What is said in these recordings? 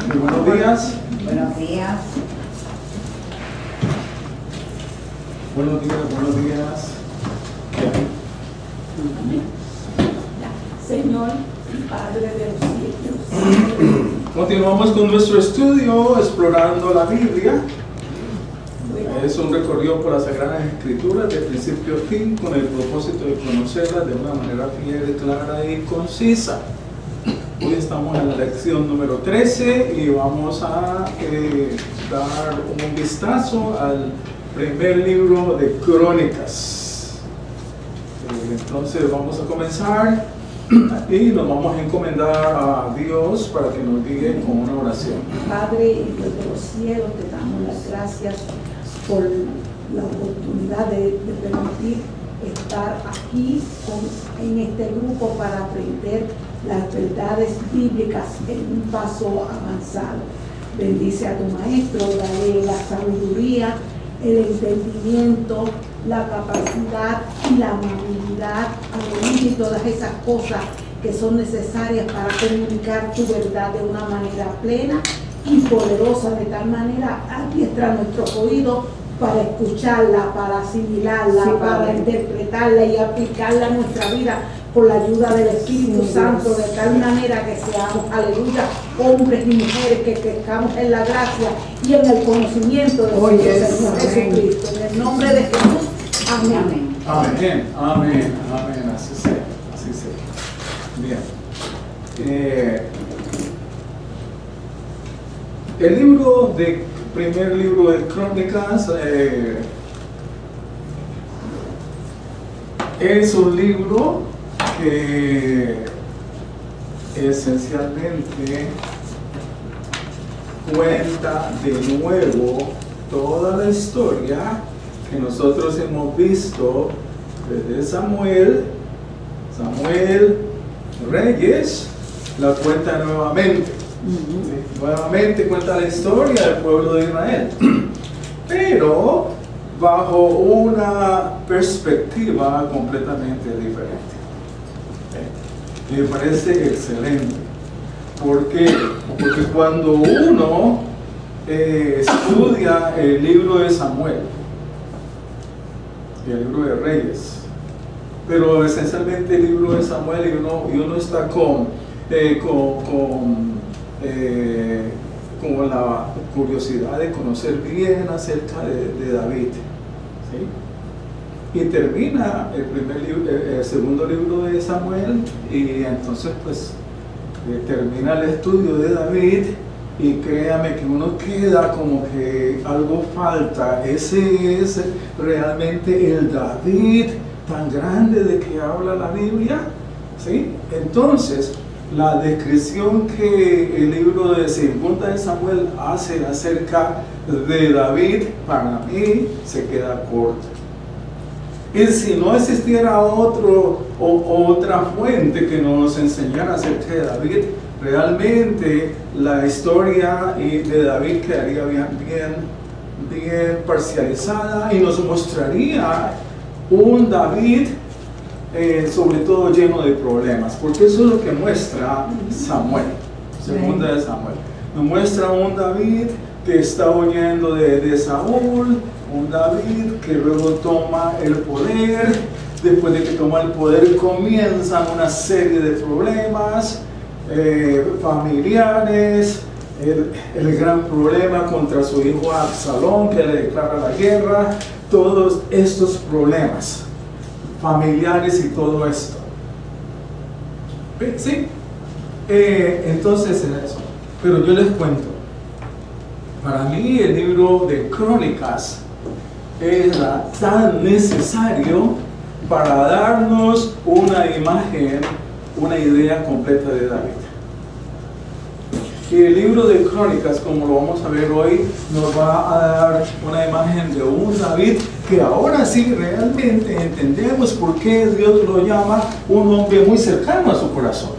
Muy buenos días. Buenos días. Buenos días, buenos días. Señor y Padre de los cielos. Continuamos con nuestro estudio explorando la Biblia. Es un recorrido por las Sagradas Escrituras de principio a fin con el propósito de conocerlas de una manera fiel, clara y concisa. Hoy estamos en la lección número 13 y vamos a dar un vistazo al primer libro de Crónicas. Entonces vamos a comenzar y nos vamos a encomendar a Dios para que nos guíe con una oración. Padre y Dios de los cielos, te damos las gracias por la oportunidad de permitir estar aquí en este grupo para aprender las verdades bíblicas en un paso avanzado. Bendice a tu maestro, dale la sabiduría, el entendimiento, la capacidad y la amabilidad a oír y todas esas cosas que son necesarias para comunicar tu verdad de una manera plena y poderosa, de tal manera adiestra nuestros oídos para escucharla, para asimilarla, sí, para interpretarla y aplicarla a nuestra vida por la ayuda del Espíritu Santo, de tal manera que seamos, aleluya, hombres y mujeres que crezcamos en la gracia y en el conocimiento de nuestro Señor Jesucristo. En el nombre de Jesús, amén. Amén, amén, amén, así sea, así sea. Bien. El primer libro de Crónicas es un libro que esencialmente cuenta de nuevo toda la historia que nosotros hemos visto desde Samuel, Reyes, la cuenta nuevamente. Nuevamente cuenta la historia del pueblo de Israel, pero bajo una perspectiva completamente diferente. Me parece excelente. ¿Por qué? Porque cuando uno estudia el libro de Samuel y el libro de Reyes, pero esencialmente el libro de Samuel, y uno está con la curiosidad de conocer bien acerca de David, ¿sí? Y termina el segundo libro de Samuel y entonces pues termina el estudio de David y créame que uno queda como que algo falta. Ese es realmente el David tan grande de que habla la Biblia, ¿sí? Entonces la descripción que el libro de Segunda de Samuel hace acerca de David, para mí, se queda corta. Y si no existiera otra fuente que nos enseñara acerca de David, realmente la historia de David quedaría bien parcializada y nos mostraría un David sobre todo lleno de problemas, porque eso es lo que muestra Samuel, segunda de Samuel. Nos muestra un David que está huyendo de Saúl, un David que luego toma el poder. Después de que toma el poder comienzan una serie de problemas familiares, el gran problema contra su hijo Absalón, que le declara la guerra, todos estos problemas familiares y todo esto. ¿Sí? Entonces es eso. Pero yo les cuento, para mí el libro de Crónicas era tan necesario para darnos una imagen, una idea completa de David. Y el libro de Crónicas, como lo vamos a ver hoy, nos va a dar una imagen de un David que ahora sí realmente entendemos por qué Dios lo llama un hombre muy cercano a su corazón.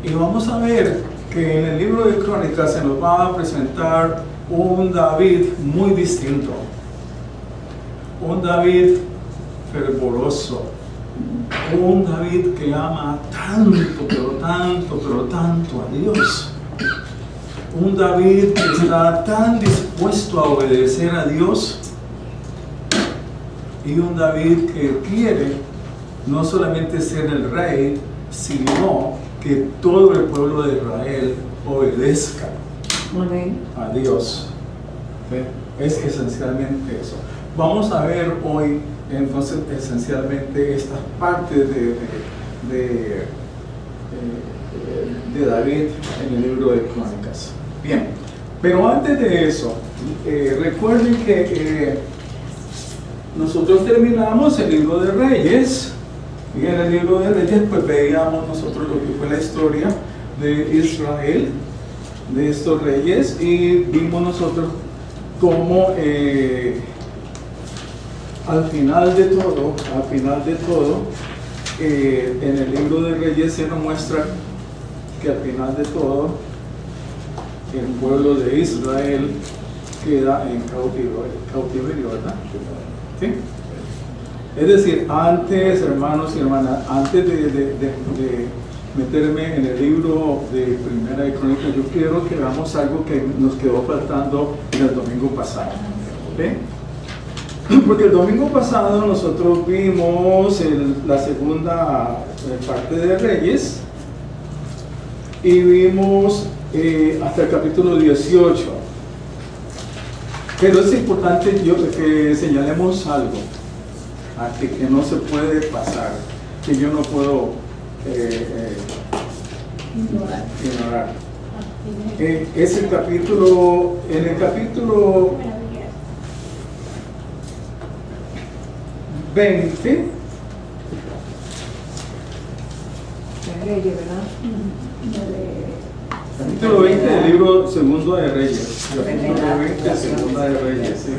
Y vamos a ver que en el libro de Crónicas se nos va a presentar un David muy distinto. Un David fervoroso. Un David que ama tanto, pero tanto a Dios. Un David que está tan dispuesto a obedecer a Dios, y un David que quiere no solamente ser el rey, sino que todo el pueblo de Israel obedezca a Dios. ¿Sí? Es esencialmente eso. Vamos a ver hoy entonces esencialmente estas partes de David en el libro de Crónicas. Bien, pero antes de eso, recuerden que nosotros terminamos el libro de Reyes, y en el libro de Reyes pues veíamos nosotros lo que fue la historia de Israel, de estos reyes, y vimos nosotros cómo al final de todo, en el libro de Reyes se nos muestra que al final de todo el pueblo de Israel queda en cautiverio, ¿verdad? ¿Sí? Es decir, antes, hermanos y hermanas, antes de meterme en el libro de Primera de Crónicas, yo quiero que veamos algo que nos quedó faltando el domingo pasado. ¿Sí? Porque el domingo pasado nosotros vimos la segunda parte de Reyes y vimos hasta el capítulo 18. Pero es importante que señalemos algo que no se puede pasar, que yo no puedo ignorar. Es el capítulo, en el capítulo 20, de Reyes, ¿verdad? capítulo 20 del libro segundo de Reyes. Capítulo 20, segunda de Reyes, sí.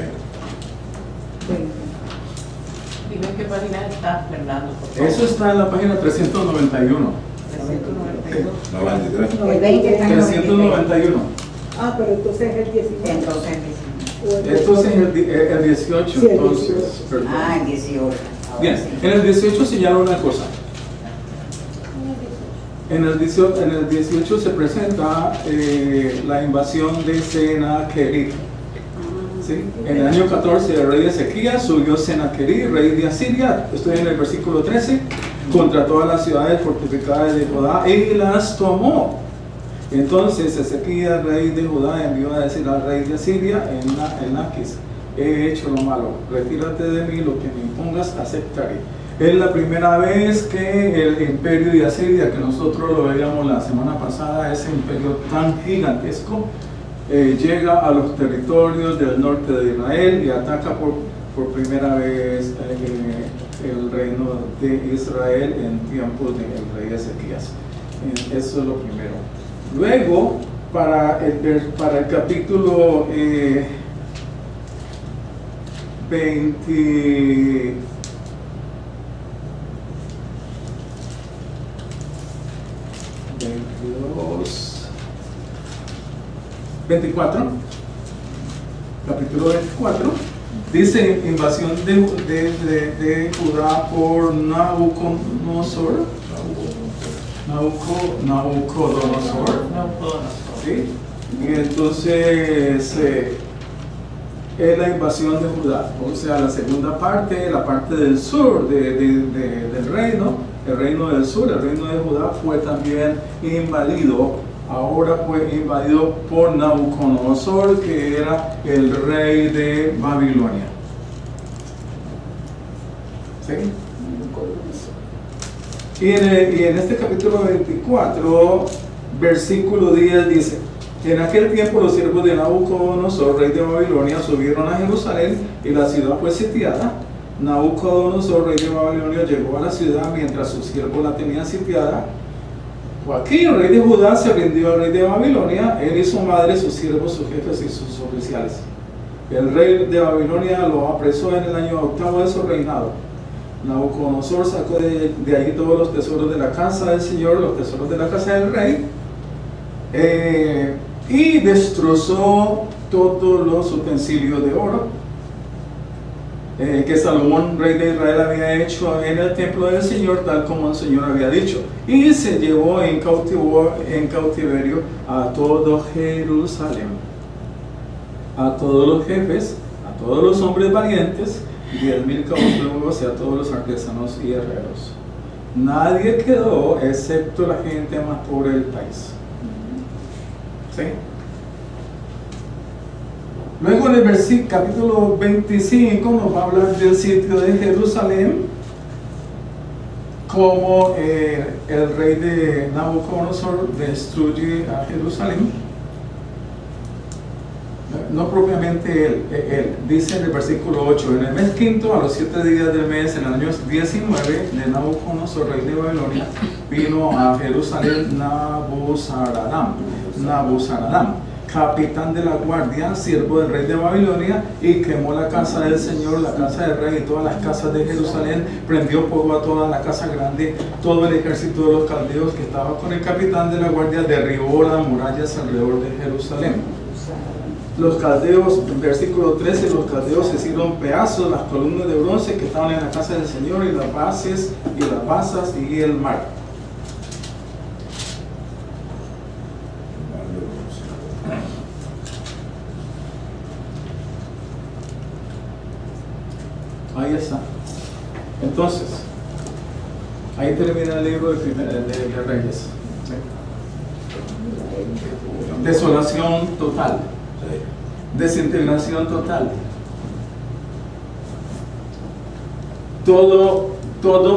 Dime en qué página está, Fernando. Eso está en la página 391. 392. El 20 está en 391. Ah, pero entonces es el 19. Entonces, Entonces el 18, Sí, el entonces. 18. Perdón. el 18. Ahora Bien, sí. en el 18 señala una cosa. En el 18 se presenta la invasión de Sennacherib. ¿Sí? En el año 14 del rey Ezequías subió Sennacherib, rey de Asiria, estoy en el versículo 13, contra todas las ciudades fortificadas de Judá y las tomó. Entonces Ezequías, rey de Judá, envió a decir al rey de Asiria en Laquis: he hecho lo malo, retírate de mí, lo que me impongas aceptaré. Es la primera vez que el imperio de Asiria, que nosotros lo veíamos la semana pasada, ese imperio tan gigantesco, llega a los territorios del norte de Israel y ataca por primera vez el reino de Israel en tiempos del rey Ezequías. Eso es lo primero. Luego, para el capítulo 24, capítulo 24, dice invasión de Judá por Nabucodonosor. ¿Sí? Y entonces es la invasión de Judá, o sea, la segunda parte, la parte del sur del reino, el reino del sur, el reino de Judá fue también invadido. Ahora fue invadido por Nabucodonosor, que era el rey de Babilonia. ¿Sí? Y en este capítulo 24, versículo 10 dice: en aquel tiempo los siervos de Nabucodonosor, rey de Babilonia, subieron a Jerusalén y la ciudad fue sitiada. Nabucodonosor, rey de Babilonia, llegó a la ciudad mientras sus siervos la tenían sitiada. Joaquín, rey de Judá, se rindió al rey de Babilonia, él y su madre, sus siervos, sus jefes y sus oficiales. El rey de Babilonia lo apresó en el año 8º de su reinado. Nabucodonosor sacó de allí todos los tesoros de la casa del Señor, los tesoros de la casa del rey, y destrozó todos los utensilios de oro que Salomón, rey de Israel, había hecho en el templo del Señor, tal como el Señor había dicho. Y se llevó en cautiverio a todo Jerusalén, a todos los jefes, a todos los hombres valientes, 10,000 cautivos y a todos los artesanos y herreros. Nadie quedó excepto la gente más pobre del país. ¿Sí? Luego en el capítulo 25 nos va a hablar del sitio de Jerusalén, como el rey de Nabucodonosor destruye a Jerusalén. No propiamente él, dice en el versículo 8: en el mes quinto, a los 7 días del mes, en el año 19 de Nabucodonosor, rey de Babilonia, vino a Jerusalén Nabuzaradán, capitán de la guardia, siervo del rey de Babilonia, y quemó la casa del Señor, la casa del rey y todas las casas de Jerusalén, prendió fuego a toda la casa grande, todo el ejército de los caldeos que estaba con el capitán de la guardia derribó las murallas alrededor de Jerusalén. Los caldeos, en versículo 13, los caldeos se hicieron pedazos, las columnas de bronce que estaban en la casa del Señor, y las bases y las basas y el mar. Ahí está. Entonces, ahí termina el libro de Reyes. ¿Sí? Desolación total. Desintegración total. Todo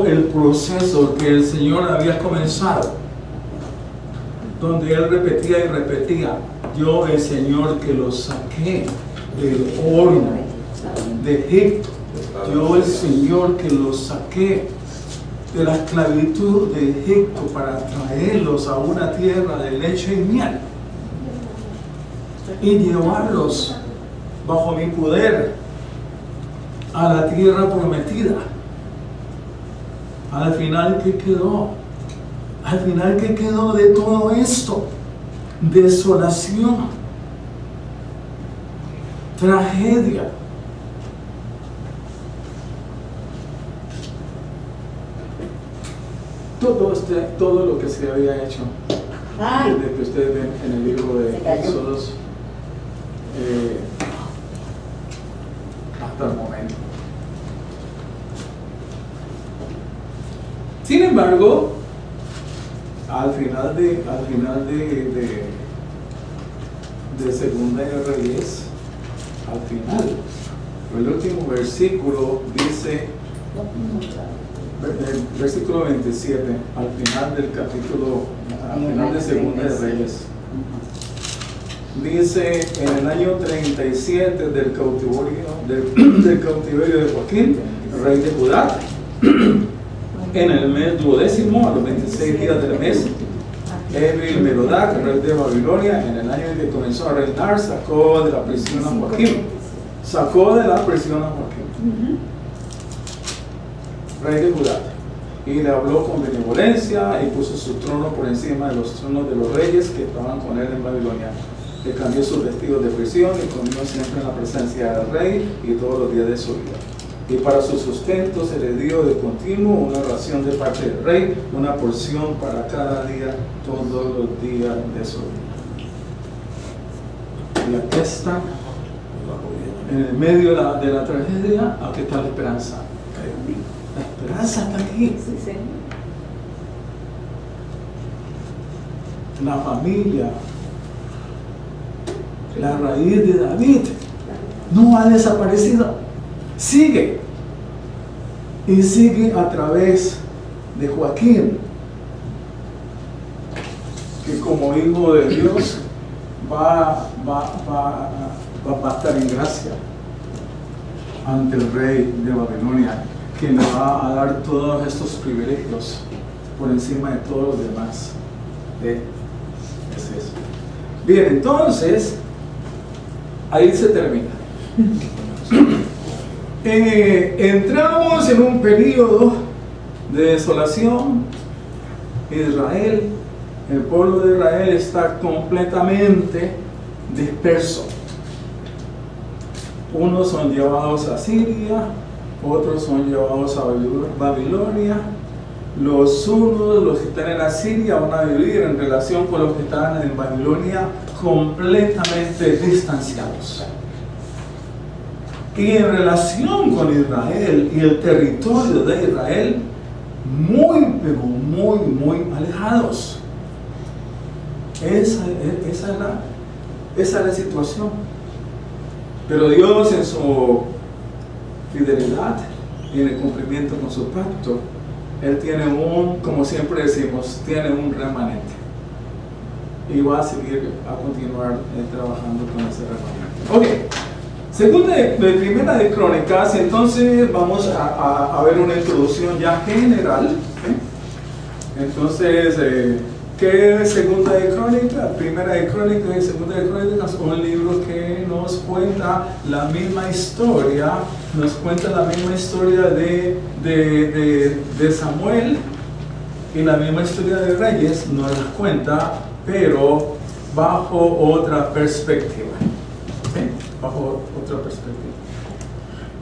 el proceso que el Señor había comenzado, donde Él repetía y repetía: yo, el Señor que los saqué del horno de Egipto, yo, el Señor que los saqué de la esclavitud de Egipto para traerlos a una tierra de leche y miel y llevarlos bajo mi poder a la tierra prometida. Al final, ¿qué quedó? Al final, ¿qué quedó de todo esto? Desolación, tragedia. Todo lo que se había hecho, desde que ustedes ven en el libro de Éxodos hasta el momento. Sin embargo, al final de Segunda de Reyes, al final, el último versículo dice, el versículo 27, al final del capítulo, al final de Segunda de Reyes, dice: en el año 37 del cautiverio de Joaquín, rey de Judá, en el mes 12º, a los 26 días del mes, Evil Merodach, rey de Babilonia, en el año en que comenzó a reinar, sacó de la prisión a Joaquín. Rey de Judá, y le habló con benevolencia y puso su trono por encima de los tronos de los reyes que estaban con él en Babilonia. Le cambió sus vestidos de prisión y comió siempre en la presencia del rey y todos los días de su vida. Y para su sustento se le dio de continuo una ración de parte del rey, una porción para cada día, todos los días de su vida. Y aquí está, en el medio de la tragedia, aquí está la esperanza. La esperanza está aquí. Sí, Señor. La familia, la raíz de David no ha desaparecido, sigue, y sigue a través de Joaquín, que como hijo de Dios va a estar en gracia ante el rey de Babilonia, quien le va a dar todos estos privilegios por encima de todos los demás. Es eso. Bien, entonces ahí se termina. Entramos en un periodo de desolación. Israel, el pueblo de Israel está completamente disperso. Unos son llevados a Siria, otros son llevados a Babilonia. Los unos, los que están en Asiria, van a vivir en relación con los que están en Babilonia completamente distanciados. Y en relación con Israel y el territorio de Israel, muy, pero muy, muy alejados. Esa es la situación. Pero Dios, en su fidelidad y en el cumplimiento con su pacto, Él tiene como siempre decimos, tiene un remanente. Y va a seguir, a continuar trabajando con ese remanente. Ok. Primera de Crónicas, entonces vamos a ver una introducción ya general. Entonces, ¿qué es Segunda de Crónicas? Primera de Crónicas y Segunda de Crónicas son un libro que nos cuenta la misma historia, de Samuel, y la misma historia de Reyes nos la cuenta, pero bajo otra perspectiva. Bajo otra perspectiva.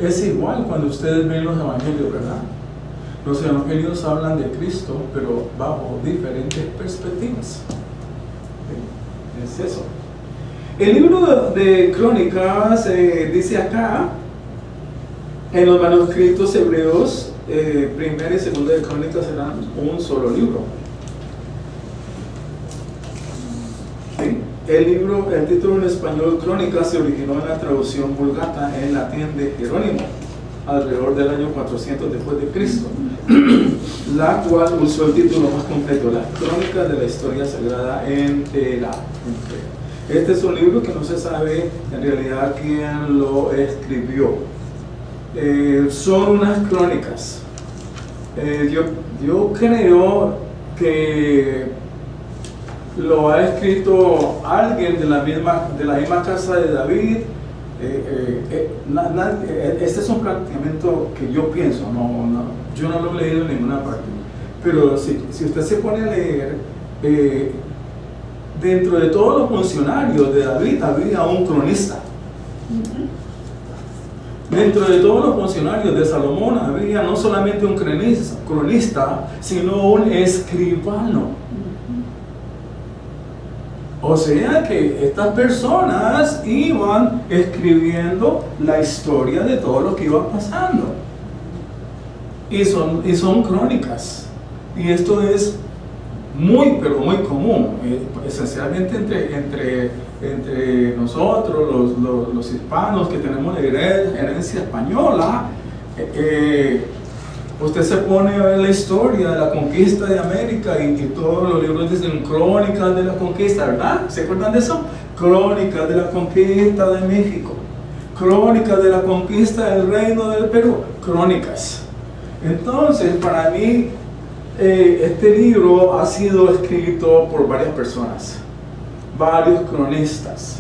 Es igual cuando ustedes ven los evangelios, ¿verdad? Los evangelios hablan de Cristo, pero bajo diferentes perspectivas. Es eso. El libro de Crónicas dice acá, en los manuscritos hebreos, primera y segunda de Crónicas eran un solo libro. ¿Sí? El título en español Crónicas se originó en la traducción Vulgata en latín de Jerónimo, alrededor del año 400 después de Cristo, la cual usó el título más completo, Las Crónicas de la Historia Sagrada en Tela. Este es un libro que no se sabe en realidad quién lo escribió. Son unas crónicas. Yo creo que lo ha escrito alguien de la misma casa de David. Este es un planteamiento que yo pienso, yo no lo he leído en ninguna parte, pero si usted se pone a leer, dentro de todos los funcionarios de David había un cronista. Dentro de todos los funcionarios de Salomón había no solamente un cronista, sino un escribano. O sea que estas personas iban escribiendo la historia de todo lo que iba pasando. Y son crónicas. Y esto es muy, pero muy común. Esencialmente entre nosotros, los hispanos que tenemos la herencia española, usted se pone a ver la historia de la conquista de América y todos los libros dicen Crónicas de la Conquista, ¿verdad? ¿Se acuerdan de eso? Crónicas de la Conquista de México, Crónicas de la Conquista del Reino del Perú, Crónicas. Entonces, para mí, este libro ha sido escrito por varias personas, varios cronistas,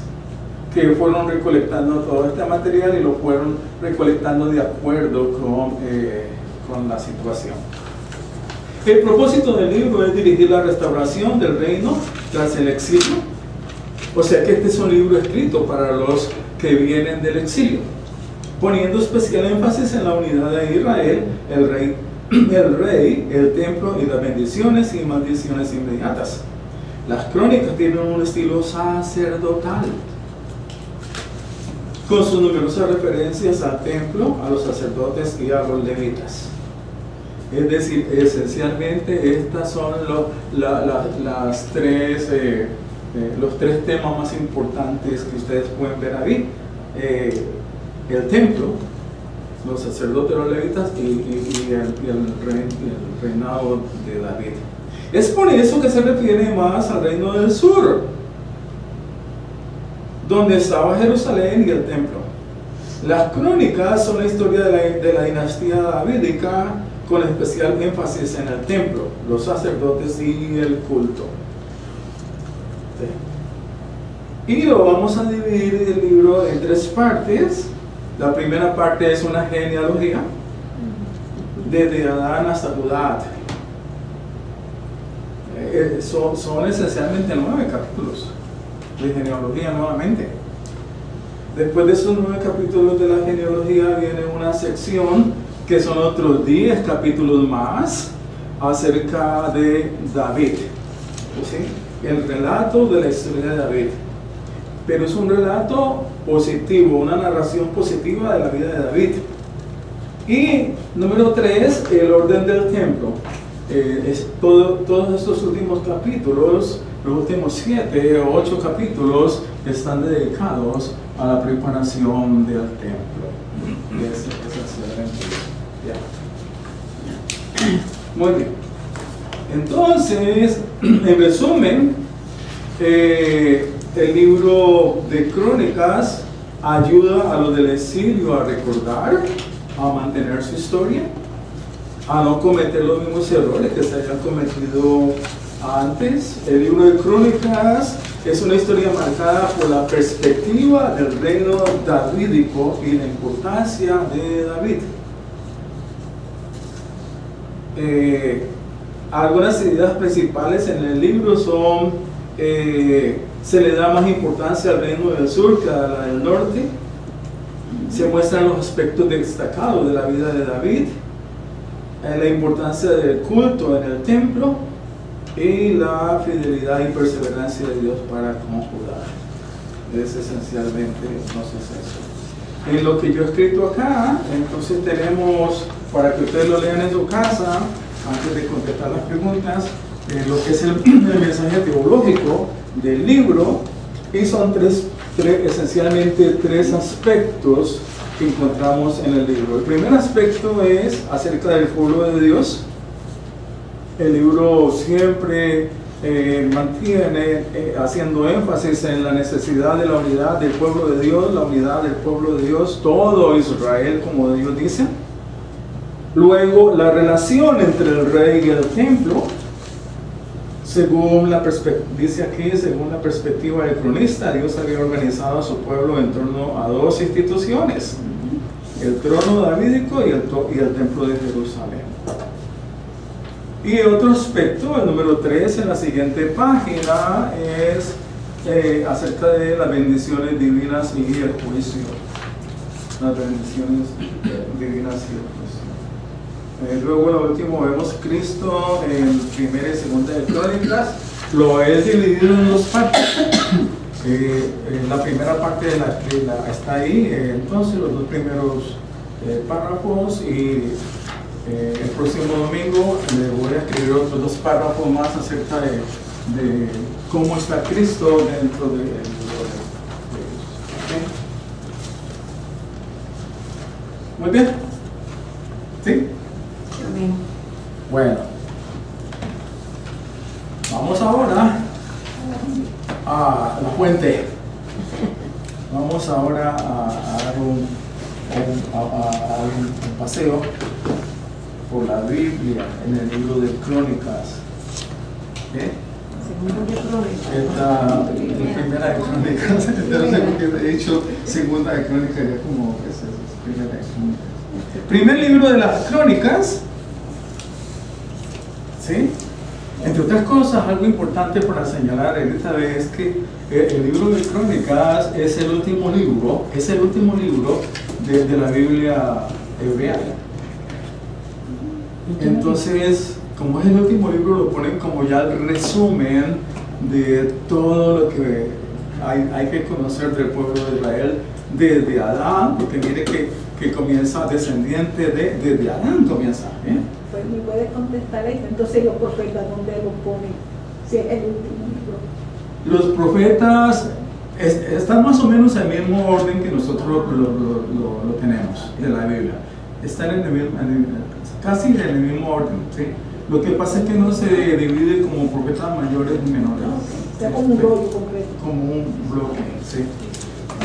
que fueron recolectando todo este material y lo fueron recolectando de acuerdo con la situación. El propósito del libro es dirigir la restauración del reino tras el exilio. O sea que este es un libro escrito para los que vienen del exilio, poniendo especial énfasis en la unidad de Israel, el rey, el templo y las bendiciones y maldiciones inmediatas. Las crónicas tienen un estilo sacerdotal, con sus numerosas referencias al templo, a los sacerdotes y a los levitas. Es decir, esencialmente estas son los tres temas más importantes que ustedes pueden ver ahí. El templo, los sacerdotes, los levitas y el reinado de David. Es por eso que se refiere más al reino del sur, donde estaba Jerusalén y el templo. Las crónicas son la historia de la dinastía davídica, con especial énfasis en el templo, los sacerdotes y el culto. ¿Sí? Y lo vamos a dividir el libro en tres partes. La primera parte es una genealogía, desde Adán hasta Judá. Son esencialmente 9 capítulos de genealogía nuevamente. Después de esos 9 capítulos de la genealogía viene una sección que son otros 10 capítulos más acerca de David. ¿Sí? El relato de la historia de David. Pero es un relato positivo, una narración positiva de la vida de David. Y número 3, el orden del templo. Todos estos últimos capítulos, los últimos 7 o 8 capítulos, están dedicados a la preparación del templo. Muy bien. Entonces, en resumen, el libro de Crónicas ayuda a los del exilio a recordar, a mantener su historia, a no cometer los mismos errores que se habían cometido antes. El libro de Crónicas es una historia marcada por la perspectiva del reino davídico y la importancia de David. Algunas ideas principales en el libro son: se le da más importancia al reino del sur que a la del norte. Se muestran los aspectos destacados de la vida de David, la importancia del culto en el templo y la fidelidad y perseverancia de Dios para con Judá. Es esencialmente entonces eso. En lo que yo he escrito acá, entonces tenemos, para que ustedes lo lean en su casa, antes de contestar las preguntas, lo que es el mensaje teológico del libro, y son esencialmente tres aspectos que encontramos en el libro. El primer aspecto es acerca del pueblo de Dios. El libro siempre mantiene haciendo énfasis en la necesidad de la unidad del pueblo de Dios, la unidad del pueblo de Dios, todo Israel, como Dios dice. Luego, la relación entre el rey y el templo, según dice aquí, según la perspectiva del cronista, Dios había organizado a su pueblo en torno a dos instituciones: el trono davídico y el templo de Jerusalén. Y otro aspecto, el número 3 en la siguiente página, es acerca de las bendiciones divinas y el juicio. Las bendiciones divinas y el juicio. Luego, lo último, vemos Cristo en primera y segunda de Crónicas. Lo he dividido en dos partes. La primera parte está ahí, entonces los dos primeros párrafos, y el próximo domingo le voy a escribir otros dos párrafos más acerca de cómo está Cristo dentro del libro de ellos. ¿Okay? Muy bien. ¿Sí? Amén. Bueno, vamos ahora a la fuente. Vamos ahora a dar un paseo por la Biblia en el libro de Crónicas. ¿Eh? Segundo de Crónicas. Esta primera de Crónicas. No sé por qué he dicho segunda de Crónicas, ya como es primera de Crónicas. Primer libro de las Crónicas. ¿Sí? Entre otras cosas, algo importante para señalar en esta vez es que el libro de Crónicas es el último libro de la Biblia hebrea. Entonces, como es el último libro, lo ponen como ya el resumen de todo lo que hay que conocer del pueblo de Israel desde Adán, porque mire que comienza descendiente desde Adán comienza. Pues me puedes contestar eso. Entonces, los profetas, ¿dónde los ponen? Si es el último libro. Los profetas están más o menos en el mismo orden que nosotros lo tenemos de la Biblia. Están casi en el mismo orden, ¿sí? Lo que pasa es que no se divide como profetas mayores y menores. O sea, como un bloque concreto. Como un bloque, sí.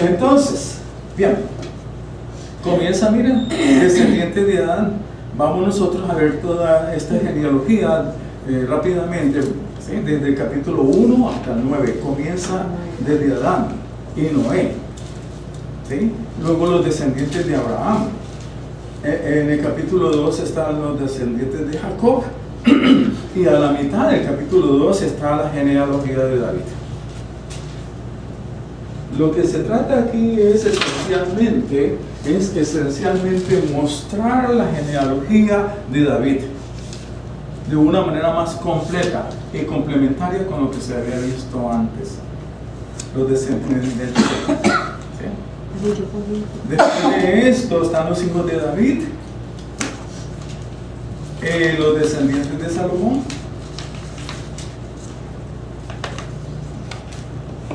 Entonces, bien, comienza, miren, descendiente de Adán. Vamos nosotros a ver toda esta genealogía rápidamente, ¿sí? Desde el capítulo 1 hasta el 9. Comienza desde Adán y Noé, ¿sí? Luego los descendientes de Abraham. En el capítulo 2 están los descendientes de Jacob, y a la mitad del capítulo 2 está la genealogía de David. Lo que se trata aquí es esencialmente mostrar la genealogía de David de una manera más completa y complementaria con lo que se había visto antes. Los descendientes de David. ¿Sí? Después de esto están los hijos de David, los descendientes de Salomón.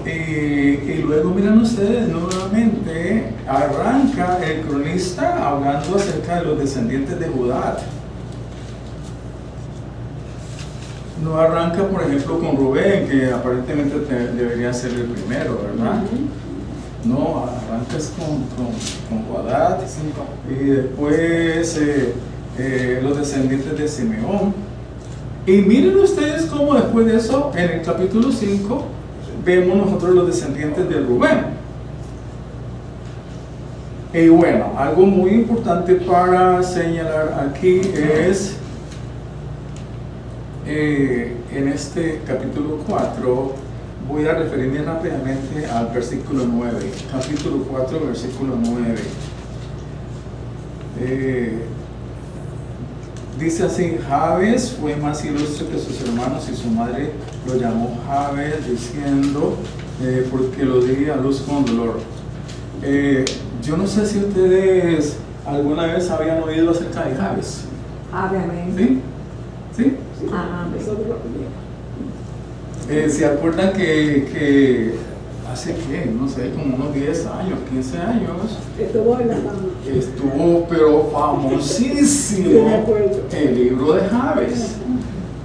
Y luego miran ustedes, nuevamente arranca el cronista hablando acerca de los descendientes de Judá. No arranca, por ejemplo, con Rubén, que aparentemente debería ser el primero, ¿verdad? No, arrancas con Judá, y después los descendientes de Simeón. Y miren ustedes cómo después de eso, en el capítulo 5, vemos nosotros los descendientes de Rubén. Y bueno, algo muy importante para señalar aquí es en este capítulo 4, voy a referirme rápidamente al versículo 9. Capítulo 4, versículo 9. Dice así: Jabes fue más ilustre que sus hermanos y su madre lo llamó Jabes, diciendo, porque lo di a luz con dolor. Yo no sé si ustedes alguna vez habían oído acerca de Jabes. Amén. ¿Sí? ¿Sí? Amén. ¿Se acuerdan que hace qué? No sé, como unos 10 años, 15 años. Estuvo en la fama. Estuvo, pero famosísimo, el libro de Jabes.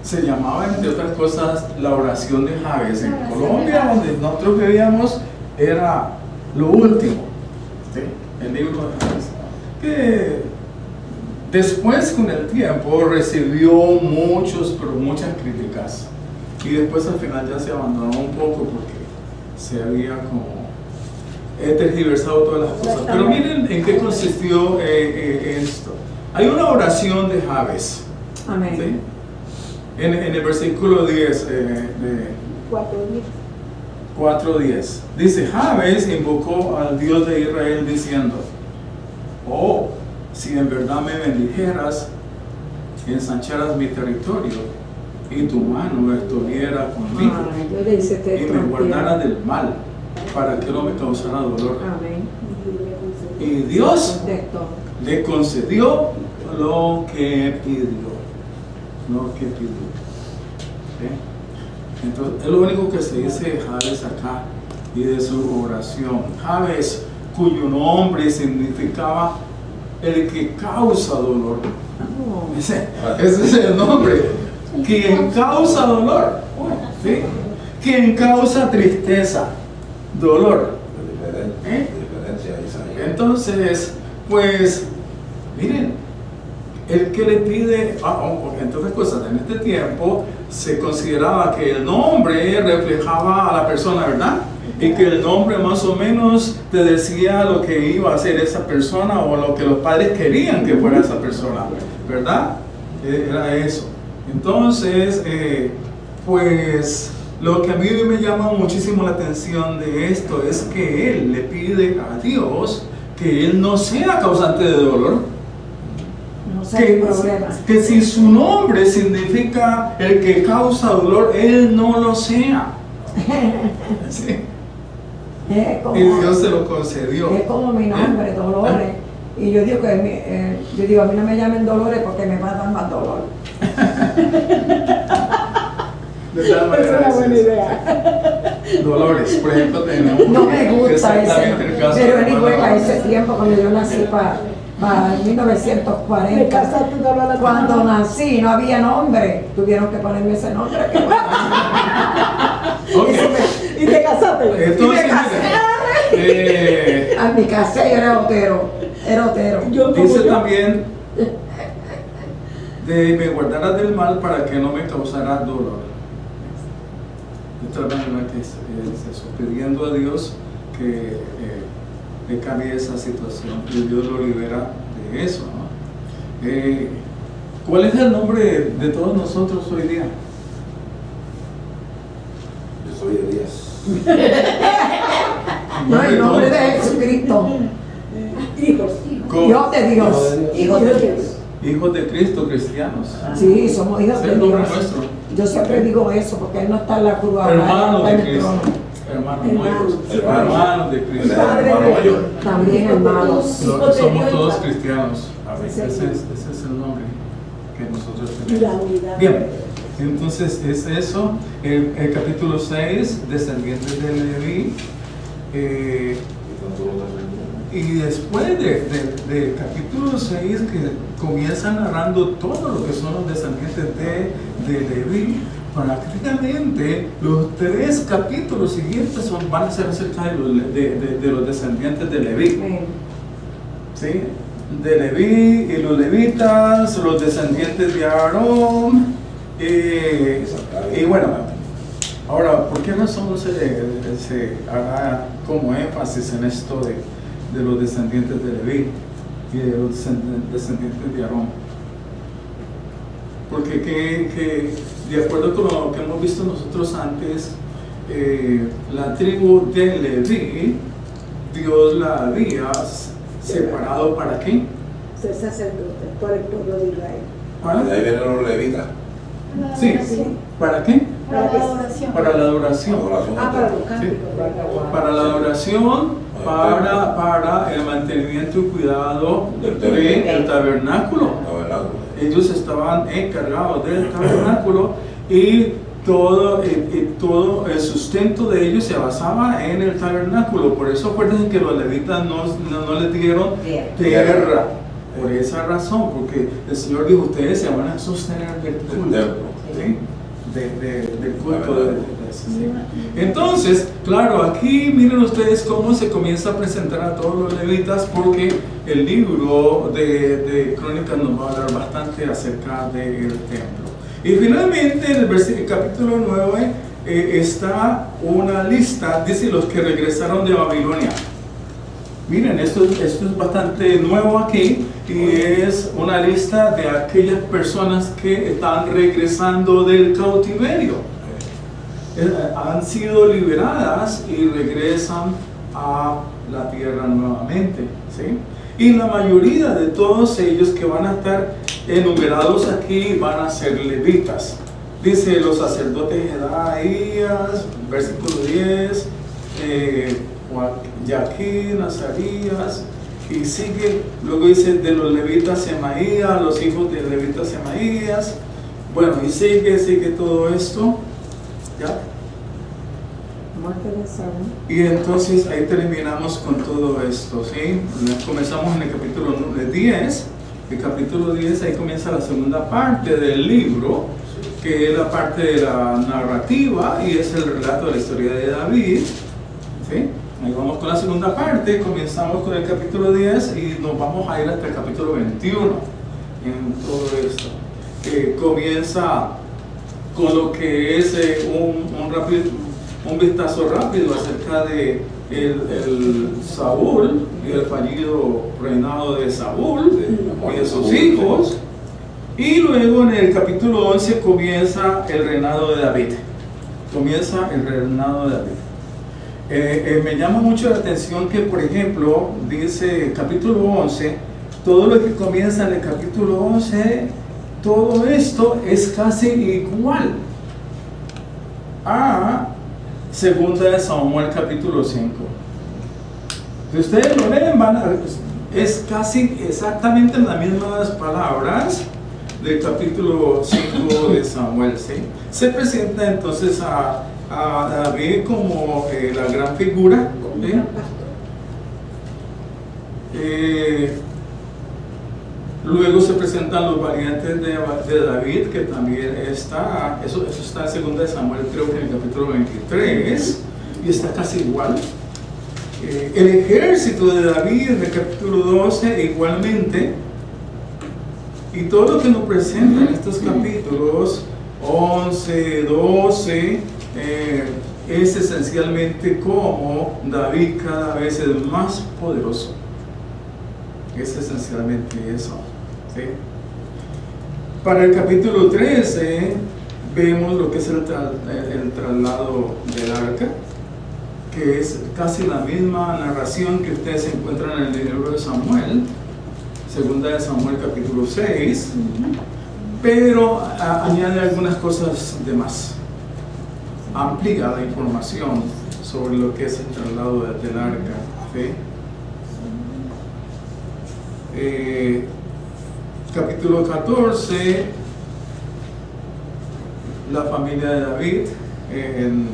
Se llamaba, entre otras cosas, la oración de Jabes. En Colombia, donde nosotros vivíamos, era lo último, ¿sí? El libro de Jabes. Que después, con el tiempo, recibió muchas críticas. Y después, al final, ya se abandonó un poco porque se había como tergiversado todas las cosas. Pero miren en qué consistió esto. Hay una oración de Jabes. Amén. ¿Sí? En el versículo 10 de 4:10 dice: Jabes invocó al Dios de Israel diciendo: oh, si en verdad me bendijeras y ensancharas mi territorio y tu mano estuviera conmigo y me guardaras del mal para que no me causara dolor. Amén. Y Dios le concedió lo que pidió. ¿Sí? Entonces, es lo único que se dice de Jabes acá y de su oración. Jabes, cuyo nombre significaba el que causa dolor. Ese es el nombre. Quien causa dolor. ¿Sí? Quien causa tristeza, dolor. Entonces, pues, miren, el que le pide, entre otras cosas, en este tiempo se consideraba que el nombre reflejaba a la persona, ¿verdad? Y que el nombre más o menos te decía lo que iba a hacer esa persona o lo que los padres querían que fuera esa persona, ¿verdad? Era eso. Entonces, pues, lo que a mí me llama muchísimo la atención de esto es que él le pide a Dios que él no sea causante de dolor. Que si su nombre significa el que causa dolor, él no lo sea. ¿Sí? Y Dios se lo concedió. Es como mi nombre, Dolores. Y yo digo a mí no me llamen Dolores porque me va a dar más dolor. De tal manera, es una buena idea. Dolores, por ejemplo, tenemos. No me gusta ese, pero en igual a ese tiempo cuando yo nací para 1940, cuando nací no había nombre, tuvieron que ponerme ese nombre. ¿Y te casaste? Entonces, me casé y era otero. Dice también de me guardaras del mal para que no me causara dolor. De tal manera que es eso, pidiendo a Dios que le cambie esa situación y Dios lo libera de eso, ¿no? ¿Cuál es el nombre de todos nosotros hoy día? Yo soy Elías. No, en nombre de todos. Jesucristo. Hijos. Dios de Dios. Hijo de Dios. Hijos de Cristo, cristianos. Sí, somos hijos Es de el nombre Dios. nuestro. Yo siempre digo eso porque Él no está en la cruz ahora, Él Hermanos está de en el Cristo. trono. Hermanos Hermanos. nuestros. Sí. Hermanos de Cristo. Padre Hermano de mayor. Dios. También hermanos. Somos todos cristianos. Sí. Ese es el nombre que nosotros Y la tenemos. unidad. Bien, entonces es eso. El capítulo 6, descendientes de Leví. Y después del capítulo 6, que comienza narrando todo lo que son los descendientes de Leví, prácticamente los 3 capítulos siguientes van a ser acerca de los descendientes de Leví. Amén. ¿Sí? De Leví y los levitas, los descendientes de Aarón. Y bueno, ahora, ¿por qué razón se hará como énfasis en esto de los descendientes de Leví y de los descendientes de Aarón? Porque de acuerdo con lo que hemos visto nosotros antes, la tribu de Leví, Dios la había separado ¿para qué? Ser sacerdote por el pueblo de Israel. ¿Para? De ahí vienen los levitas. Sí, ¿para qué? Para la adoración. Para la adoración. Adoración a Para Dios. los cánticos. Para la adoración, para el mantenimiento y cuidado del tabernáculo. Tabernáculo. Ellos estaban encargados del tabernáculo y todo el sustento de ellos se basaba en el tabernáculo. Por eso acuérdense que los levitas no les dieron tierra. Por esa razón, porque el Señor dijo, ustedes se van a sostener del culto. ¿Sí? Del culto de sí. Entonces, claro, aquí miren ustedes cómo se comienza a presentar a todos los levitas, porque el libro de Crónicas nos va a hablar bastante acerca del templo. Y finalmente en el capítulo 9 está una lista, dice los que regresaron de Babilonia. Miren, esto es bastante nuevo aquí y es una lista de aquellas personas que están regresando del cautiverio. Han sido liberadas y regresan a la tierra nuevamente, ¿sí? Y la mayoría de todos ellos que van a estar enumerados aquí van a ser levitas. Dice los sacerdotes Jedaías, versículo 10, Jaquín, Azarías, y sigue, luego dice de los levitas Semaías, los hijos de levitas Semaías, bueno, y sigue todo esto, ¿ya? Muerte de Saúl. Y entonces ahí terminamos con todo esto, ¿sí? Comenzamos en el capítulo 10, el capítulo 10, ahí comienza la segunda parte del libro, que es la parte de la narrativa y es el relato de la historia de David, ¿sí? Ahí vamos con la segunda parte, comenzamos con el capítulo 10 y nos vamos a ir hasta el capítulo 21 en todo esto. Comienza con lo que es un vistazo rápido acerca de el Saúl y el fallido reinado de Saúl y de sus hijos. Y luego en el capítulo 11 comienza el reinado de David. Comienza el reinado de David. Me llama mucho la atención que, por ejemplo, dice capítulo 11, todo lo que comienza en el capítulo 11, todo esto es casi igual a segunda de Samuel capítulo 5. Si ustedes lo leen, es casi exactamente las mismas palabras del capítulo 5 de Samuel, ¿sí? Se presenta entonces a David como la gran figura, ¿sí? Luego se presentan los valientes de David, que también está, eso está en 2 de Samuel, creo que en el capítulo 23, y está casi igual. El ejército de David en el capítulo 12 igualmente, y todo lo que nos presenta en estos capítulos 11, 12, es esencialmente como David cada vez es más poderoso. Es esencialmente eso, ¿sí? Para el capítulo 13 vemos lo que es el traslado del arca, que es casi la misma narración que ustedes encuentran en el libro de Samuel, segunda de Samuel capítulo 6, pero añade algunas cosas de más. Amplía la información sobre lo que es el traslado del arca. ¿Sí? Capítulo 14, la familia de David en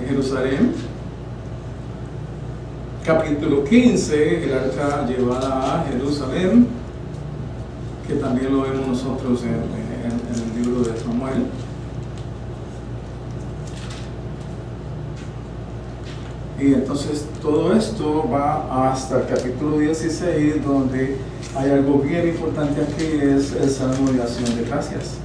Jerusalén. Capítulo 15, el arca llevada a Jerusalén, que también lo vemos nosotros en el libro de Samuel. Y entonces todo esto va hasta el capítulo 16, donde hay algo bien importante aquí, es el Salmo de Acción de Gracias.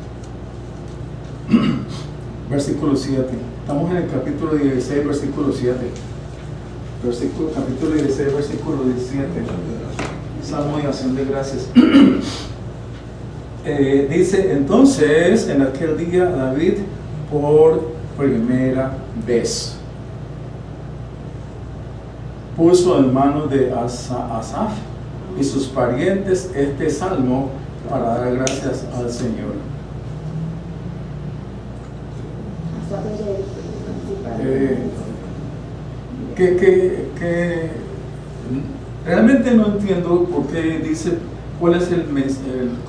Versículo 7. Estamos en el capítulo 16, versículo 7. Capítulo 16, versículo 17. Salmo de Acción de Gracias. Dice, entonces, en aquel día David, por primera vez, puso en manos de Asaf y sus parientes este salmo para dar gracias al Señor. Realmente no entiendo por qué dice cuál es el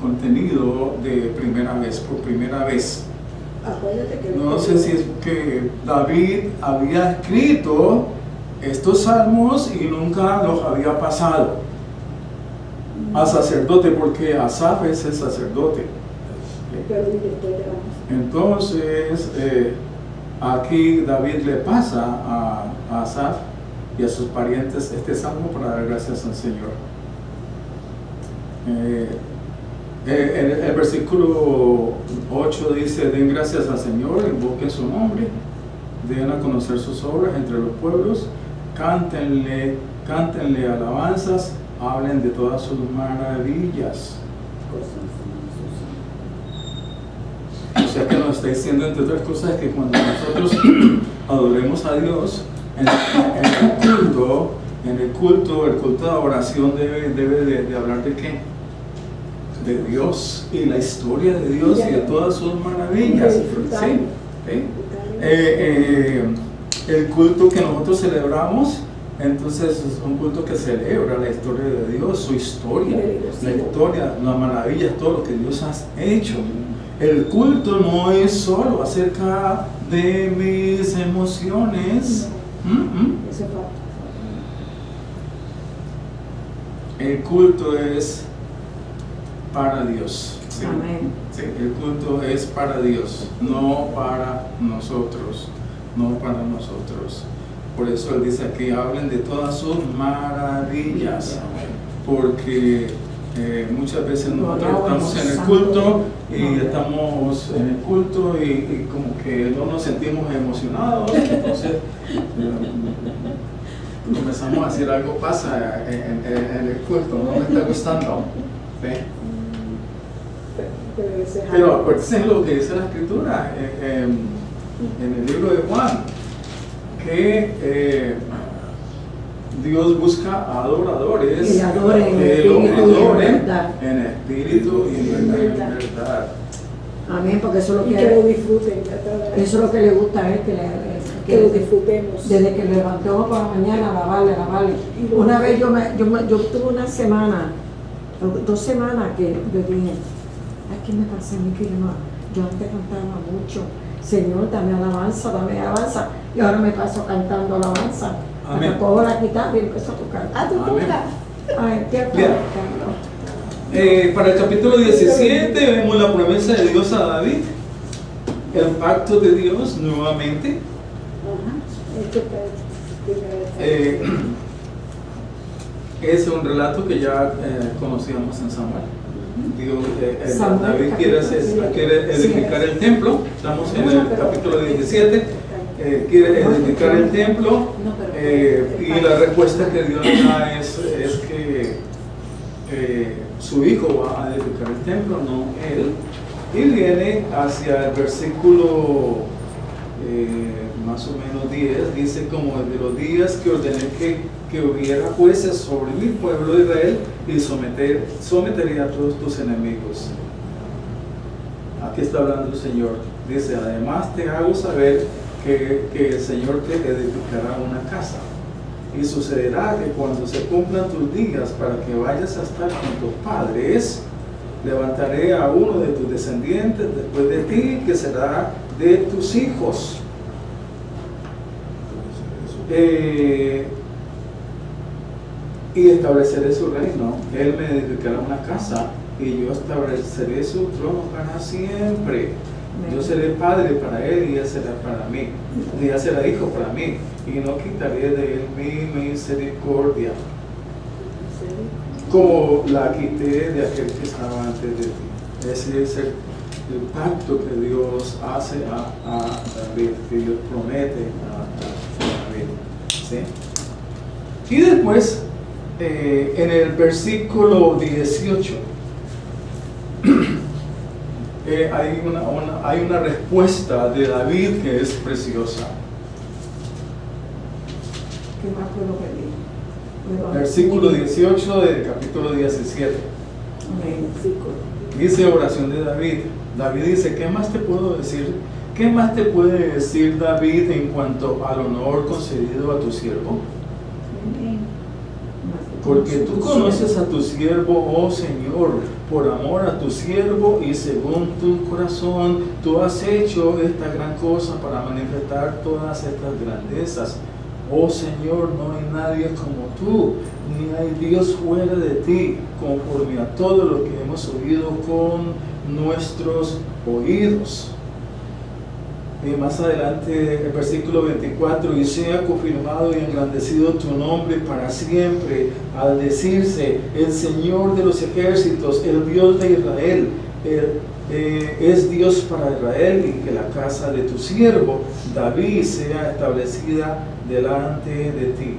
contenido de primera vez, por primera vez. No sé si es que David había escrito estos salmos y nunca los había pasado al sacerdote, porque Asaf es el sacerdote. Entonces aquí David le pasa a Asaf y a sus parientes este salmo para dar gracias al Señor. El versículo 8 dice, den gracias al Señor, invoquen su nombre, den a conocer sus obras entre los pueblos, cántenle alabanzas, hablen de todas sus maravillas. O sea que nos está diciendo, entre otras cosas, que cuando nosotros adoremos a Dios en el culto de adoración debe de hablar de qué? De Dios y la historia de Dios y de todas sus maravillas. ¿Sí? El culto que nosotros celebramos, entonces es un culto que celebra la historia de Dios, su historia, la historia, las maravillas, todo lo que Dios ha hecho. El culto no es solo acerca de mis emociones. El culto es para Dios. ¿Sí? Amén. Sí, el culto es para Dios, no para nosotros. No para nosotros. Por eso él dice aquí, hablen de todas sus maravillas, porque muchas veces nosotros estamos en el culto y como que no nos sentimos emocionados, entonces comenzamos a decir algo pasa en el culto, no me está gustando. ¿Sí? Pero acuérdense lo que dice la Escritura en el libro de Juan, que Dios busca adoradores que adoren en espíritu y en verdad. Amén, porque eso es lo Y que lo que disfruten. eso es lo que le gusta a él, Que lo disfrutemos. desde que levantó por la mañana, alabarle. Una vez yo tuve una semana, 2 semanas que yo dije, ay, ¿qué me pasa a mí? Que yo antes cantaba mucho, Señor, dame alabanza, y ahora me paso cantando alabanza. Amén. Me cojo la guitarra y empiezo a tocar. ¿Tú tocas? Ay, qué Bien. Para el capítulo 17 vemos la promesa de Dios a David, el pacto de Dios nuevamente. Es un relato que ya conocíamos en Samuel. David quiere edificar el templo. Estamos en el capítulo 17. Quiere edificar el templo y la respuesta que Dios da es que su hijo va a edificar el templo, no él. Y viene hacia el versículo más o menos 10, dice como de los días que ordené que hubiera jueces sobre mi pueblo de Israel y sometería a todos tus enemigos. Aquí está hablando el Señor. Dice, además te hago saber que el Señor te edificará una casa. Y sucederá que cuando se cumplan tus días para que vayas a estar con tus padres, levantaré a uno de tus descendientes después de ti, que será de tus hijos. Y estableceré su reino. Él me edificará una casa y yo estableceré su trono para siempre. Yo seré padre para él y él será para mí. Y él será hijo para mí. Y no quitaré de él mi misericordia, como la quité de aquel que estaba antes de ti. Ese es el pacto que Dios hace a David, que Dios promete a David. ¿Sí? Y después, en el versículo 18, hay una respuesta de David que es preciosa. ¿Qué más puedo pedir? Versículo 18 del capítulo 17. Amén. Dice oración de David. David dice, ¿qué más te puedo decir? ¿Qué más te puede decir David en cuanto al honor concedido a tu siervo? Porque tú conoces a tu siervo, oh Señor, por amor a tu siervo y según tu corazón, tú has hecho esta gran cosa para manifestar todas estas grandezas. Oh Señor, no hay nadie como tú, ni hay Dios fuera de ti, conforme a todo lo que hemos oído con nuestros oídos. Y más adelante, el versículo 24, y sea confirmado y engrandecido tu nombre para siempre, al decirse, el Señor de los ejércitos, el Dios de Israel, es Dios para Israel, y que la casa de tu siervo David sea establecida delante de ti.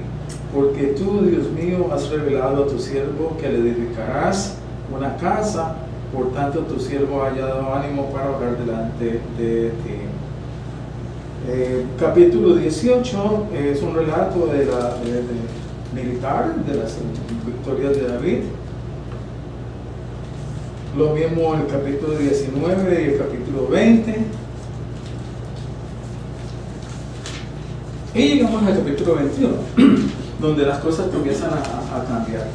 Porque tú, Dios mío, has revelado a tu siervo que le edificarás una casa, por tanto tu siervo haya dado ánimo para orar delante de ti. Capítulo 18 es un relato de militar de las victorias de David. Lo mismo el capítulo 19 y el capítulo 20. Y llegamos al capítulo 21, donde las cosas comienzan a cambiar.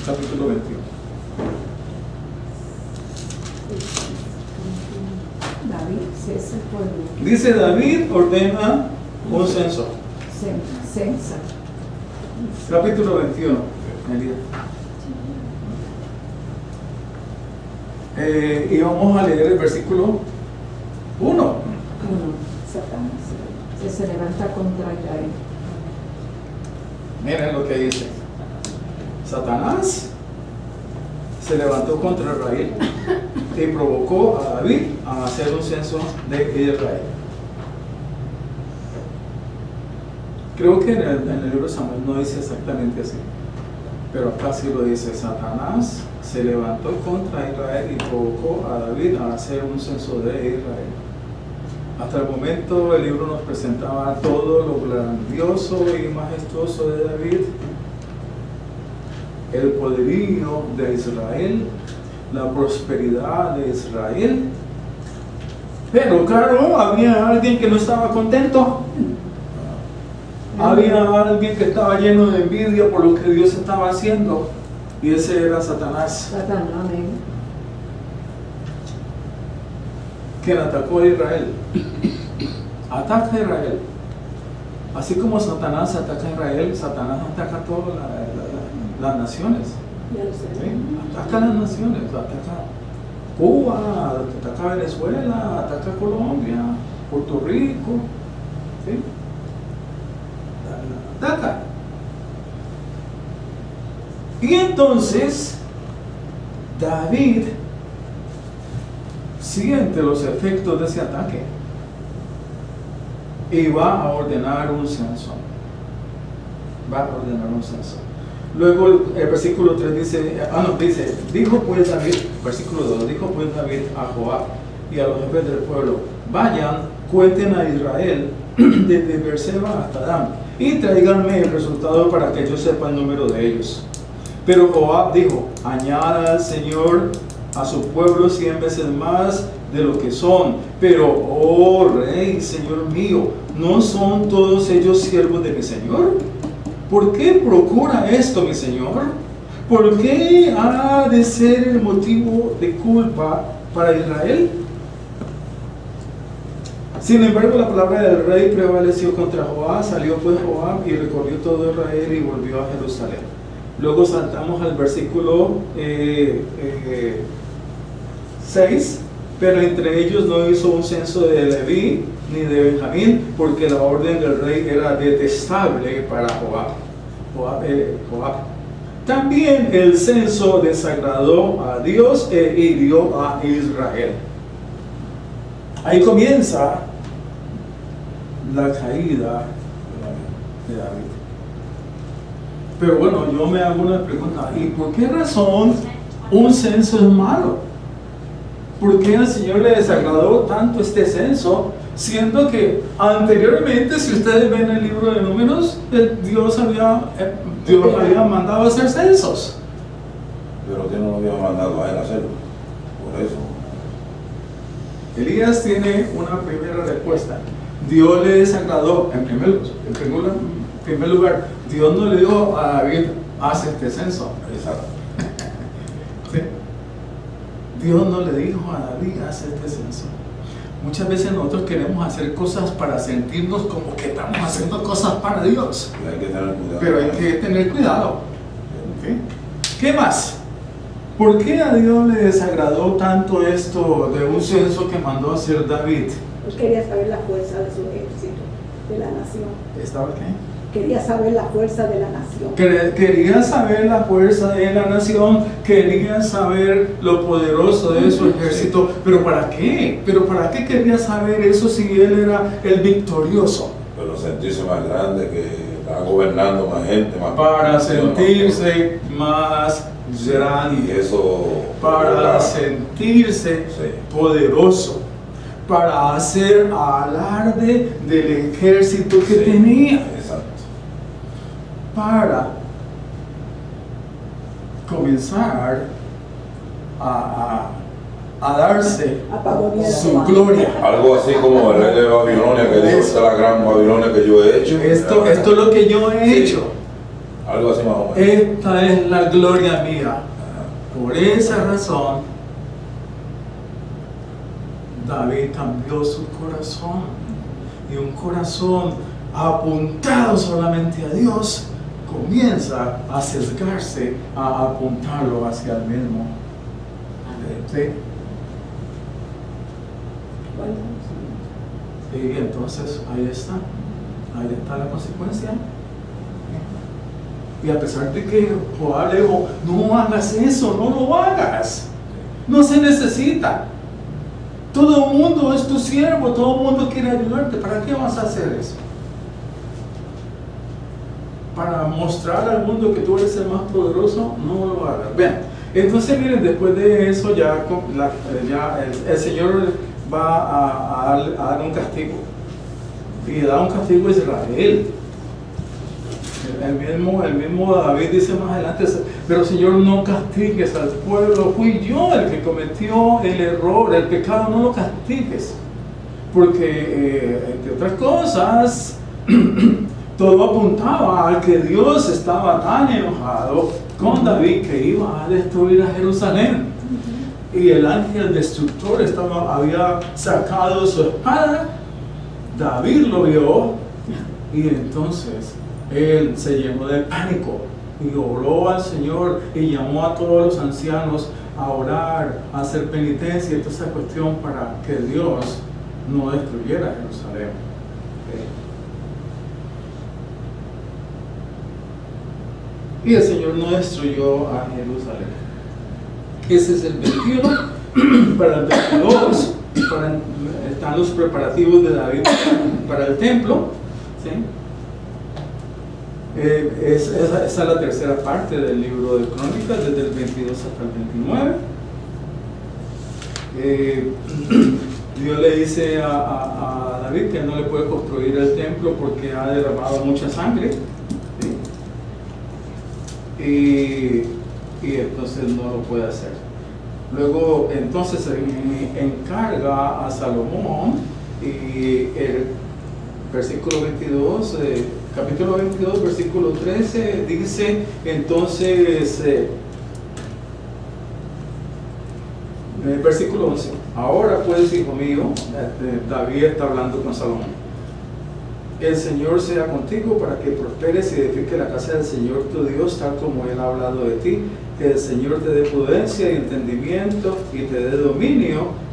Capítulo 21. David, cesa el pueblo. Dice David ordena un censo. Censa. Capítulo 21. Y vamos a leer el versículo 1. Satanás se levanta contra Israel. Miren lo que dice. Satanás se levantó contra Israel y provocó a David a hacer un censo de Israel. Creo que en el libro de Samuel no dice exactamente así, pero acá sí lo dice. Satanás se levantó contra Israel y provocó a David a hacer un censo de Israel. Hasta el momento el libro nos presentaba todo lo grandioso y majestuoso de David, el poderío de Israel, la prosperidad de Israel. Pero claro, había alguien que no estaba contento. Había alguien que estaba lleno de envidia por lo que Dios estaba haciendo, y ese era Satanás, Amén. quien atacó a Israel. Ataca a Israel. Así como Satanás ataca a Israel, Satanás ataca a todas las naciones. ¿Sí? Ataca a las naciones, ataca Cuba, ataca Venezuela, ataca Colombia, Puerto Rico. ¿Sí? Ataca. Y entonces David siente los efectos de ese ataque y va a ordenar un censo. Luego el versículo 3 dice, dijo pues David, versículo 2, dijo pues David a Joab y a los jefes del pueblo, vayan, cuenten a Israel desde Beerseba hasta Dan y tráiganme el resultado para que yo sepa el número de ellos. Pero Joab dijo, añada al Señor a su pueblo 100 veces más de lo que son. Pero, oh rey, Señor mío, ¿no son todos ellos siervos de mi Señor? ¿Por qué procura esto, mi Señor? ¿Por qué ha de ser el motivo de culpa para Israel? Sin embargo, la palabra del rey prevaleció contra Joab. Salió pues Joab y recorrió todo Israel y volvió a Jerusalén. Luego saltamos al versículo 6. Pero entre ellos no hizo un censo de Leví ni de Benjamín, porque la orden del rey era detestable para Joab. También el censo desagradó a Dios e hirió a Israel. Ahí comienza la caída de David. Pero bueno, yo me hago una pregunta, ¿y por qué razón un censo es malo? ¿Por qué al Señor le desagradó tanto este censo? Siendo que anteriormente, si ustedes ven el libro de Números, Dios había mandado a hacer censos. Pero que no lo había mandado a él a hacerlo. Por eso. Elías tiene una primera respuesta. Dios le desagradó, en primer lugar, Dios no le dijo a David, haz este censo. Exacto. ¿Sí? Dios no le dijo a David, haz este censo. Muchas veces nosotros queremos hacer cosas para sentirnos como que estamos haciendo cosas para Dios. Y hay que tener cuidado. Pero hay que tener cuidado. ¿Okay? ¿Qué más? ¿Por qué a Dios le desagradó tanto esto de un censo que mandó a hacer David? Él quería saber la fuerza de su ejército, de la nación. ¿Estaba qué? Quería saber la fuerza de la nación. Quería saber la fuerza de la nación, quería saber lo poderoso de su ejército, pero ¿para qué? ¿Pero para qué quería saber eso si él era el victorioso? Pero sentirse más grande, que está gobernando más gente, más Para sentirse más grande, y eso para sentirse poderoso, para hacer alarde del ejército que tenía. Exacto. Para comenzar a darse su gloria. Algo así como el rey de Babilonia que dijo, esta es la gran Babilonia que yo he hecho. Esto es lo que yo he hecho. Algo así más o menos. Esta es la gloria mía. Por esa razón, David cambió su corazón. Y un corazón apuntado solamente a Dios comienza a sesgarse, a apuntarlo hacia el mismo. ¿Sí? Y entonces ahí está la consecuencia. Y a pesar de que Joab le dijo, no hagas eso, no lo hagas, no se necesita. Todo el mundo es tu siervo, todo el mundo quiere ayudarte, ¿para qué vas a hacer eso? Para mostrar al mundo que tú eres el más poderoso, no lo hagas. Vean, entonces miren, después de eso ya el Señor va a dar un castigo. Y da un castigo a Israel. El mismo David dice más adelante, pero Señor, no castigues al pueblo, fui yo el que cometió el error, el pecado, no lo castigues. Porque, entre otras cosas, todo apuntaba a que Dios estaba tan enojado con David que iba a destruir a Jerusalén. Y el ángel destructor había sacado su espada, David lo vio y entonces él se llenó de pánico y oró al Señor y llamó a todos los ancianos a orar, a hacer penitencia y toda esa cuestión para que Dios no destruyera Jerusalén. Y el Señor no destruyó a Jerusalén. Ese es el 21. Para el 22 están los preparativos de David para el templo. ¿Sí? Esa es la tercera parte del libro de Crónicas, desde el 22 hasta el 29. Dios le dice a David que no le puede construir el templo porque ha derramado mucha sangre, ¿sí? Y entonces no lo puede hacer. Luego entonces encarga a Salomón, y el versículo 22, capítulo 22, versículo 13, dice entonces, versículo 11, ahora pues, hijo mío, David está hablando con Salomón, el Señor sea contigo para que prosperes y edifique la casa del Señor tu Dios, tal como Él ha hablado de ti, que el Señor te dé prudencia y entendimiento y te dé dominio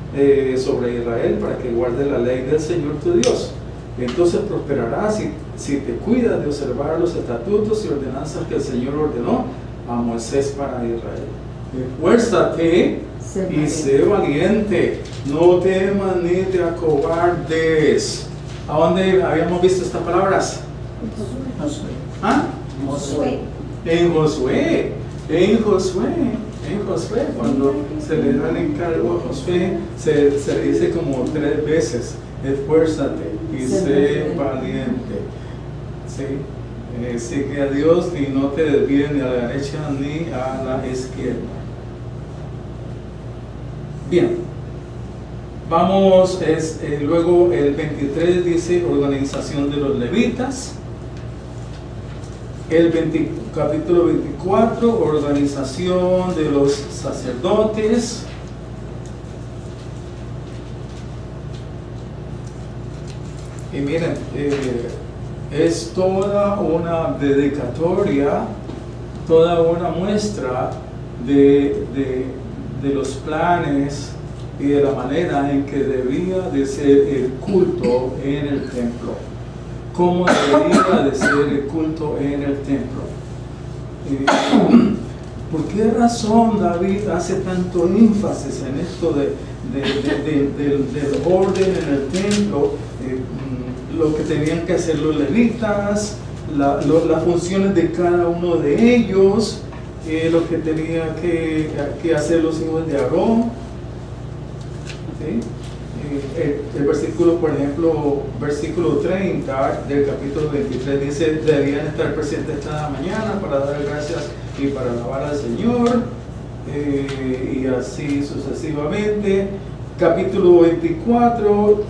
sobre Israel para que guarde la ley del Señor tu Dios. Entonces prosperarás si te cuidas de observar los estatutos y ordenanzas que el Señor ordenó a Moisés para Israel. Esfuérzate y sé valiente, no temas ni te acobardes. ¿A dónde habíamos visto estas palabras? Josué. ¿Ah? Josué. En Josué, cuando se le da el encargo a Josué, se le dice como 3 veces: esfuérzate y sé valiente. ¿Sí? Sigue a Dios y no te desvíes ni a la derecha ni a la izquierda. Bien, vamos, luego el 23 dice organización de los levitas. Capítulo 24, organización de los sacerdotes. Y miren, es toda una dedicatoria, toda una muestra de los planes y de la manera en que debía de ser el culto en el templo. ¿Cómo debería de ser el culto en el templo? ¿Por qué razón David hace tanto énfasis en esto del orden en el templo? Lo que tenían que hacer los levitas, las funciones de cada uno de ellos, lo que tenían que hacer los hijos de Aarón. ¿Sí? El versículo, por ejemplo, versículo 30 del capítulo 23 dice: debían estar presentes cada mañana para dar gracias y para alabar al Señor, y así sucesivamente. Capítulo 24,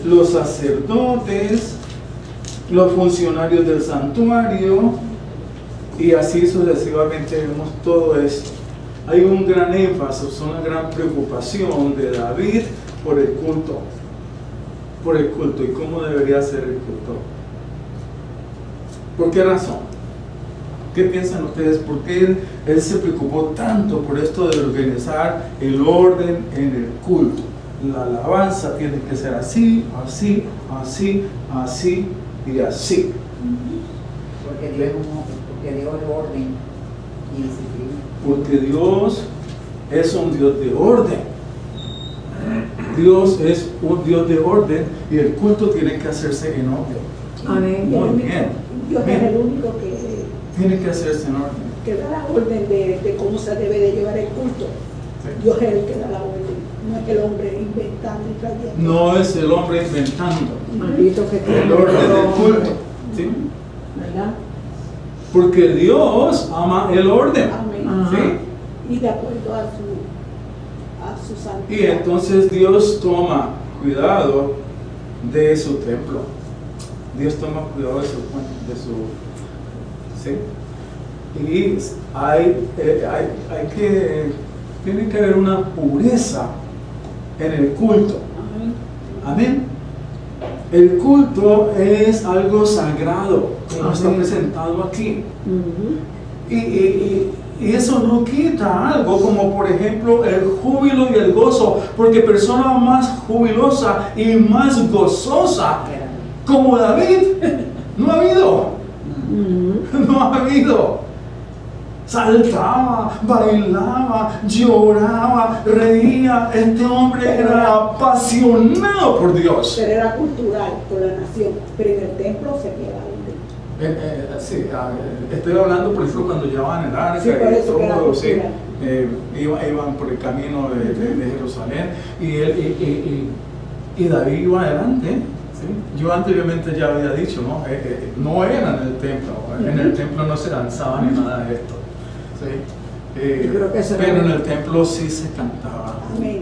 los sacerdotes, los funcionarios del santuario, y así sucesivamente vemos todo esto. Hay un gran énfasis, una gran preocupación de David por el culto y cómo debería ser el culto. ¿Por qué razón? ¿Qué piensan ustedes? ¿Por qué él se preocupó tanto por esto de organizar el orden en el culto? La alabanza tiene que ser así, así, así, así y así. Porque dio orden y disciplina. Porque Dios es un Dios de orden. Dios es un Dios de orden y el culto tiene que hacerse en orden. Amén. Muy bien. Dios es el único que Tiene que hacerse en orden. da la orden de cómo se debe de llevar el culto. Sí. Dios es el que da la orden, no es el hombre inventando y trayendo. No es el hombre inventando Maldito que el orden del culto. ¿Sí? ¿Verdad? Porque Dios ama el orden. Amén. Ajá. ¿Sí? Y de acuerdo a su santidad. Y entonces Dios toma cuidado de su templo. Dios toma cuidado de su ¿sí? Y tiene que haber una pureza en el culto. Amén. Amén. El culto es algo sagrado, como está presentado aquí. Ujú. Y eso no quita algo, como por ejemplo el júbilo y el gozo, porque persona más jubilosa y más gozosa como David no ha habido. Ujú. No ha habido. Saltaba, bailaba, lloraba, reía. Este hombre era apasionado por Dios. Pero era cultural por la nación, pero en el templo se queda orden. Sí, estoy hablando, por ejemplo, cuando llevaban el arca Sí, por y eso que la todo, sí, cultura. iban por el camino de Jerusalén y David iba adelante. ¿Sí? Yo anteriormente ya había dicho, ¿no? No eran en el templo, en el templo no se danzaba ni nada de esto. ¿Sí? Yo creo que eso Pero era- en el templo sí se cantaba. Amén.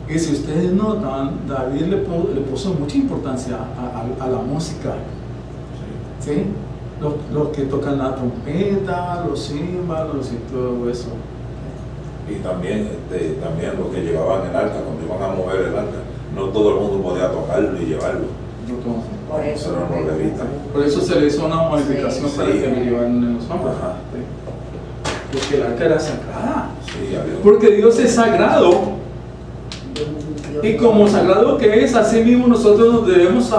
Y si ustedes notan, David le puso mucha importancia a la música. ¿Sí? Los que tocan la trompeta, los címbalos y todo eso. Y también, también los que llevaban el arca, cuando iban a mover el arca, no todo el mundo podía tocarlo y llevarlo. Por eso. Eso eran los levitas. Por eso se le hizo una modificación Sí, para sí. que lo llevaran en los hombros. Ajá. ¿Sí? Porque el arca era sagrada. Sí, había Porque Dios es sagrado. Y como sagrado que es, así mismo nosotros nos debemos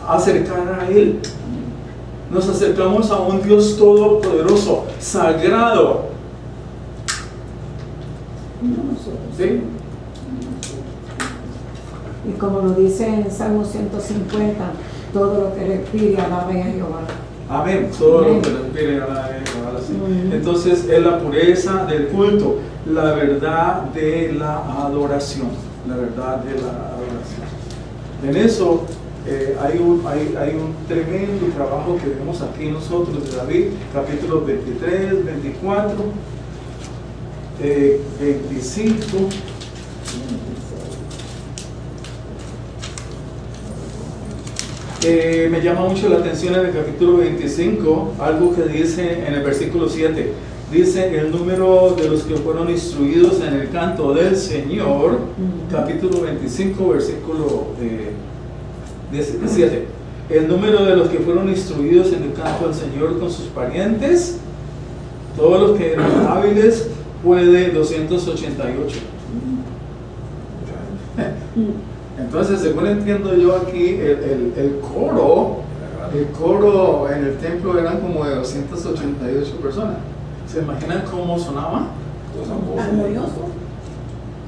acercar a Él. Nos acercamos a un Dios todopoderoso, sagrado. No nosotros. ¿Sí? Y como lo dice en Salmo 150, todo lo que respire alabe a Jehová. Amén. Todo lo Amén. que respire a así. Amén. Entonces es la pureza del culto, la verdad de la adoración. La verdad de la adoración. En eso hay un tremendo trabajo que vemos aquí nosotros de David, capítulos 23, 24, 25. Me llama mucho la atención en el capítulo 25, algo que dice en el versículo 7. Dice el número de los que fueron instruidos en el canto del Señor, capítulo 25, versículo 17. El número de los que fueron instruidos en el canto del Señor con sus parientes, todos los que eran hábiles, fue de 288. Entonces, según entiendo yo aquí, el coro en el templo eran como de 288 personas. ¿Se imaginan cómo sonaba? Armonioso.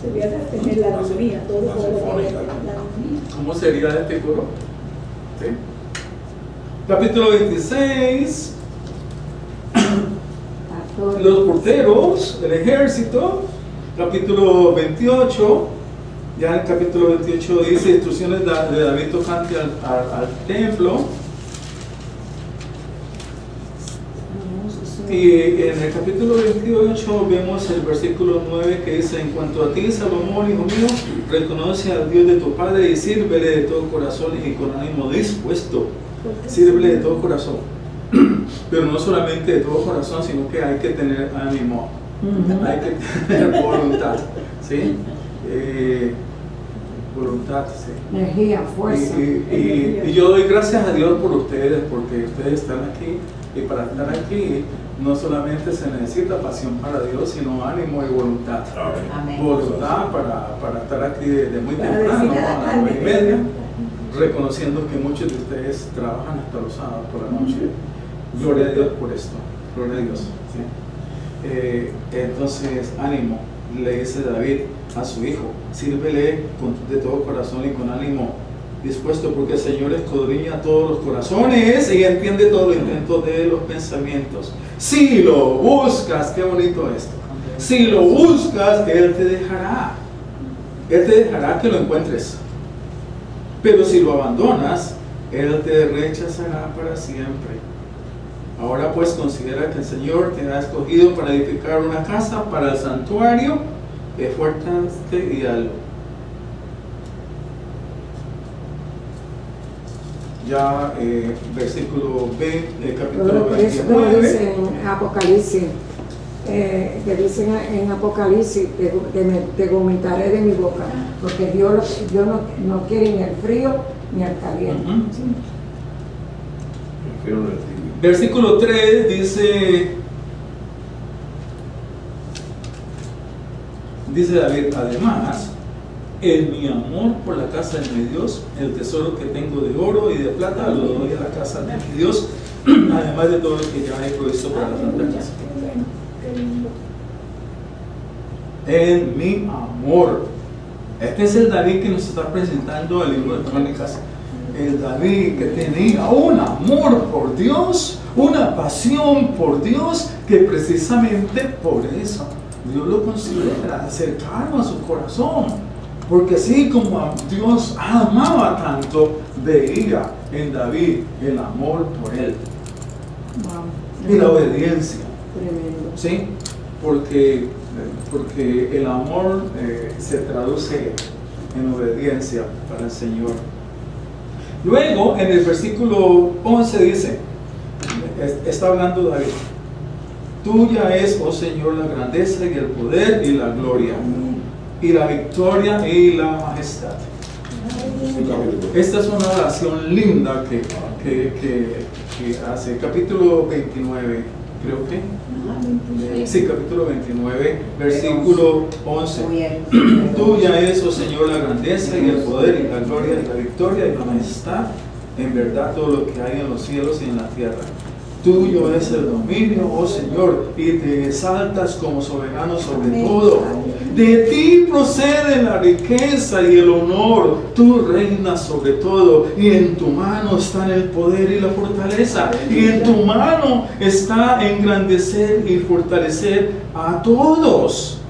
Debía de tener la armonía, todo Una sinfónica. la armonía. ¿Cómo sería este coro? ¿Sí? Capítulo 26. Los porteros del ejército. Capítulo 28. Ya en el capítulo 28 dice instrucciones de David tocante al templo. Y en el capítulo 28 vemos el versículo 9 que dice: en cuanto a ti, Salomón, hijo mío, reconoce al Dios de tu padre y sírvele de todo corazón y con ánimo dispuesto. Sírvele de todo corazón. Pero no solamente de todo corazón, sino que hay que tener ánimo, hay que tener voluntad. ¿Sí? Voluntad, sí. Energía, fuerza. Y yo doy gracias a Dios por ustedes, porque ustedes están aquí. Y para estar aquí no solamente se necesita pasión para Dios, sino ánimo y voluntad. Amén. Voluntad para estar aquí desde muy Para temprano, decir a la a las carne 9:30, que- reconociendo que muchos de ustedes trabajan hasta los sábados por la noche. Gloria a Dios por esto. Gloria a Dios. ¿Sí? Entonces, ánimo, le dice David a su hijo, sírvele de todo corazón y con ánimo dispuesto, porque el Señor escudriña todos los corazones y entiende todos los intentos de los pensamientos. Si lo buscas, qué bonito esto. Si lo buscas, Él te dejará. Él te dejará que lo encuentres. Pero si lo abandonas, Él te rechazará para siempre. Ahora pues considera que el Señor te ha escogido para edificar una casa para el santuario, esfuérzate y hazlo. Ya versículo B, capítulo Por eso que lo 29. dice en Apocalipsis, que dicen en Apocalipsis, te vomitaré de mi boca, porque Dios no quiere ni el frío ni el caliente. Ujú. Prefiero el tibio. Versículo 3 dice David, además, en mi amor por la casa de mi Dios, el tesoro que tengo de oro y de plata lo doy a la casa de mi Dios, además de todo lo que ya he provisto para las montañas. En mi amor. Este es el David que nos está presentando el libro de Crónicas. el David que tenía un amor por Dios, una pasión por Dios, que precisamente por eso Dios lo considera cercano a su corazón. Porque así como a Dios amaba tanto, veía en David el amor por él y la obediencia. Tremendo. ¿Sí? Porque el amor se traduce en obediencia para el Señor. Luego, en el versículo 11 dice, está hablando David: tuya es, oh Señor, la grandeza y el poder y la gloria, y la victoria y la majestad. Esta es una oración linda que hace. Capítulo 29, creo que. Sí, capítulo 29, versículo 11. Tuya es, oh Señor, la grandeza y el poder y la gloria y la victoria y la majestad, en verdad todo lo que hay en los cielos y en la tierra. Tuyo es el dominio, oh Señor, y te exaltas como soberano sobre todo. De ti procede la riqueza y el honor. Tú reinas sobre todo, y en tu mano están el poder y la fortaleza. Y en tu mano está engrandecer y fortalecer a todos.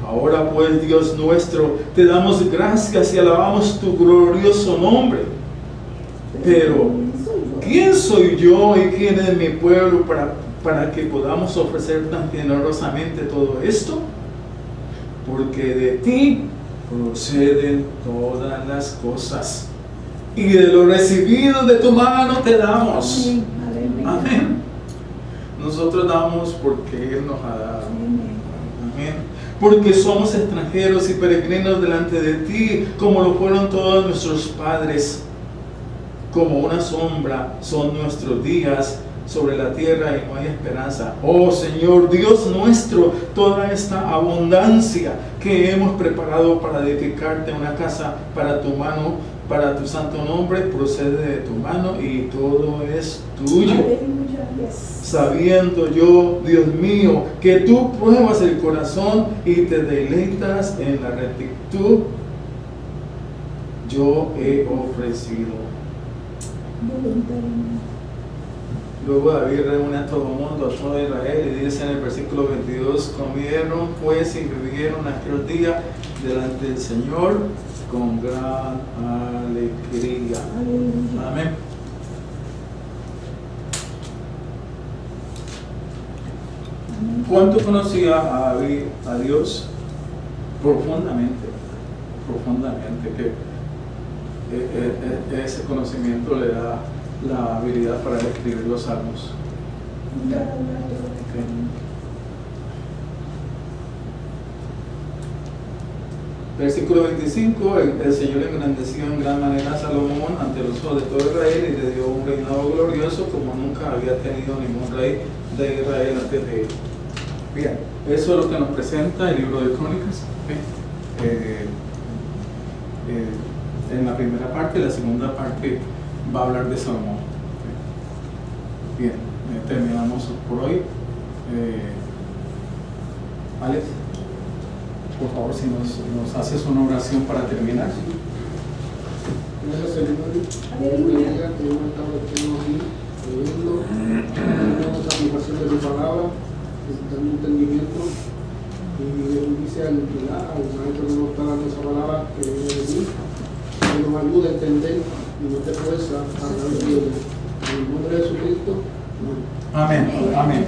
Ahora pues, Dios nuestro, te damos gracias y alabamos tu glorioso nombre. Pero, ¿quién soy yo y quién es mi pueblo para que podamos ofrecer tan generosamente todo esto? Porque de ti proceden todas las cosas, y de lo recibido de tu mano te damos. Amén. Nosotros damos porque Él nos ha dado. Amén. Porque somos extranjeros y peregrinos delante de ti, como lo fueron todos nuestros padres. Como una sombra son nuestros días sobre la tierra y no hay esperanza. Oh Señor Dios nuestro, toda esta abundancia que hemos preparado para edificarte una casa para tu mano, para tu santo nombre, procede de tu mano y todo es tuyo. Sabiendo yo, Dios mío, que tú pruebas el corazón y te deleitas en la rectitud, yo he ofrecido. Luego David reúne a todo el mundo, a todo Israel, y dice en el versículo 22: comieron pues y bebieron aquel día delante del Señor con gran alegría. Amén. ¿Cuánto conocía a David a Dios? Profundamente, que ese conocimiento le da la habilidad para escribir los salmos. Okay. Versículo 25: el Señor engrandeció en gran manera a Salomón ante los ojos de todo Israel y le dio un reinado glorioso como nunca había tenido ningún rey de Israel antes de él. Bien, eso es lo que nos presenta el libro de Crónicas. En la primera parte. La segunda parte va a hablar de Salomón. Bien, terminamos por hoy. Alex, por favor, si nos haces una oración para terminar. Gracias, Señor. Aleluya. Que hemos estado aquí leyendo, tenemos la aplicación de tu palabra, necesitando entendimiento. Y dice al maestro que nos está dando esa palabra que viene de ti, que nos ayude a entender y nos dé fuerza a través de Dios. En el nombre de Jesucristo. Amén. Amén.